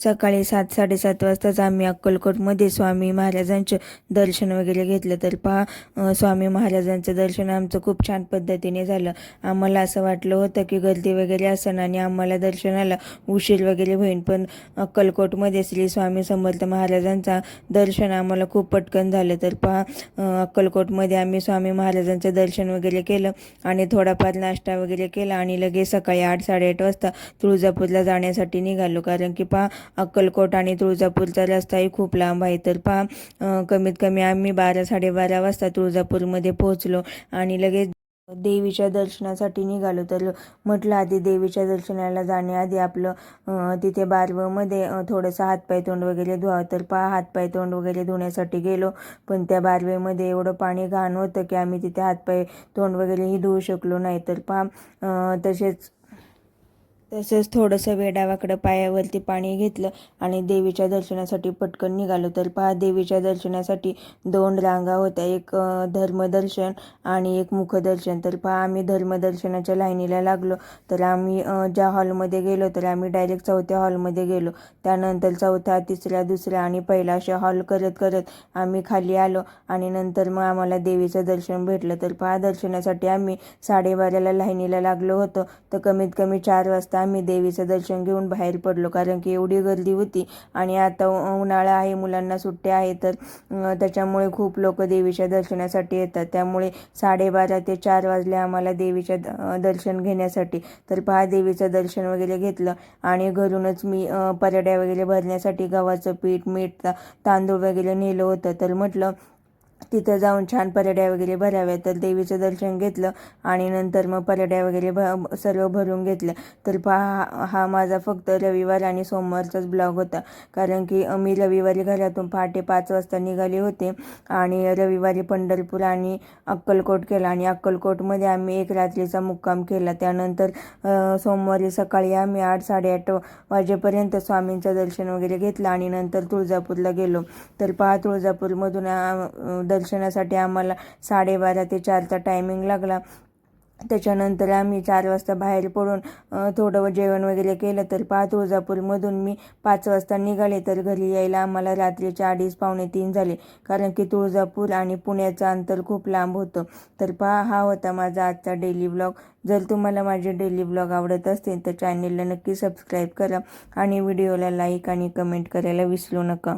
सकाळी 7:00-7:30 वाजताच आम्ही अक्कलकोटमध्ये स्वामी महाराजांचं दर्शन वगैरे घेतलं. तर पहा स्वामी महाराजांचं दर्शन आमचं खूप छान पद्धतीने झालं. आम्हाला असं वाटलं होतं की गर्दी वगैरे असेल आणि आम्हाला दर्शनाला उशीर वगैरे होईल, पण अक्कलकोटमध्ये श्री स्वामी समर्थ महाराजांचा दर्शन आम्हाला खूप पटकन झालं. तर पहा अक्कलकोटमध्ये आम्ही स्वामी महाराजांचं दर्शन वगैरे केलं आणि थोडाफार नाश्ता वगैरे केला आणि लगेच सकाळी 8-8:30 वाजता तुळजापूरला जाण्यासाठी निघालो. कारण की पहा अक्कलकोट आणि तुळजापूरचा रस्ताही खूप लांब आहे. तर पहा कमीत कमी आम्ही 12-12:30 वाजता तुळजापूरमध्ये पोहोचलो आणि लगेच देवीच्या दर्शनासाठी निघालो. तर म्हटलं आधी देवीच्या दर्शनाला जाण्याआधी आपलं तिथे बारवमध्ये थोडंसं हातपाय तोंड वगैरे धुवावं. तर पहा हातपाय तोंड वगैरे धुण्यासाठी गेलो, पण त्या बारवेमध्ये एवढं पाणी घाण होतं की आम्ही तिथे हातपाय तोंड वगैरेही धुवू शकलो नाही. तर पहा तसंच थोडंसं वेडावाकडं पायावरती पाणी घेतलं आणि देवीच्या दर्शनासाठी पटकन निघालो. तर पहा देवीच्या दर्शनासाठी 2 रांगा होत्या, एक धर्मदर्शन आणि एक मुखदर्शन. तर पहा आम्ही धर्मदर्शनाच्या लाईनीला लागलो. तर आम्ही ज्या हॉलमध्ये गेलो तर आम्ही डायरेक्ट 4थ्या हॉलमध्ये गेलो. त्यानंतर 4था, 3रा, 2रा आणि पहिला असे हॉल करत करत आम्ही खाली आलो आणि नंतर मग आम्हाला देवीचं दर्शन भेटलं. तर पहा दर्शनासाठी आम्ही 12:30ला लाईनीला लागलो होतो. तर कमीत कमी 4 वाजता आम्ही देवीचं दर्शन घेऊन बाहेर पडलो, कारण की एवढी गर्दी होती आणि आता उन्हाळा आहे, मुलांना सुट्ट्या आहे. तर त्याच्यामुळे खूप लोक देवीच्या दर्शनासाठी येतात. त्यामुळे 12:30 ते 4 वाजले आम्हाला देवीच्या दर्शन घेण्यासाठी. तर पहा देवीचं दर्शन वगैरे घेतलं आणि घरूनच मी परड्या वगैरे भरण्यासाठी गव्हाचं पीठ, मीठ, तांदूळ वगैरे नेलं होतं. तर म्हटलं तिथं जाऊन छान परड्या वगैरे भराव्या. तर देवीचं दर्शन घेतलं आणि नंतर मग परड्या वगैरे सर्व भरून घेतल्या. तर पहा हा माझा फक्त रविवार आणि सोमवारचाच ब्लॉग होता, कारण की मी रविवारी घरातून पहाटे 5 वाजता निघाले होते आणि रविवारी पंढरपूर आणि अक्कलकोट केला आणि अक्कलकोटमध्ये आम्ही एक रात्रीचा मुक्काम केला. त्यानंतर सोमवारी सकाळी आम्ही 8-8:30 वाजेपर्यंत स्वामींचं दर्शन वगैरे घेतलं आणि नंतर तुळजापूरला गेलो. तर पहा तुळजापूरमधून दर्शनासाठी आम्हाला 12:30 ते 4चा टायमिंग लागला. त्याच्यानंतर आम्ही 4 वाजता बाहेर पडून थोडं जेवण वगैरे केलं. तर पहा तुळजापूरमधून मी 5 वाजता निघाले, तर घरी यायला आम्हाला रात्रीचे 2:30-3 झाले, कारण की तुळजापूर आणि पुण्याचं अंतर खूप लांब होतं. तर पहा हा होता माझा आजचा डेली व्लॉग. जर तुम्हाला माझे डेली व्लॉग आवडत असतील तर चॅनेलला नक्की सबस्क्राईब करा आणि व्हिडिओला लाईक आणि कमेंट करायला विसरू नका.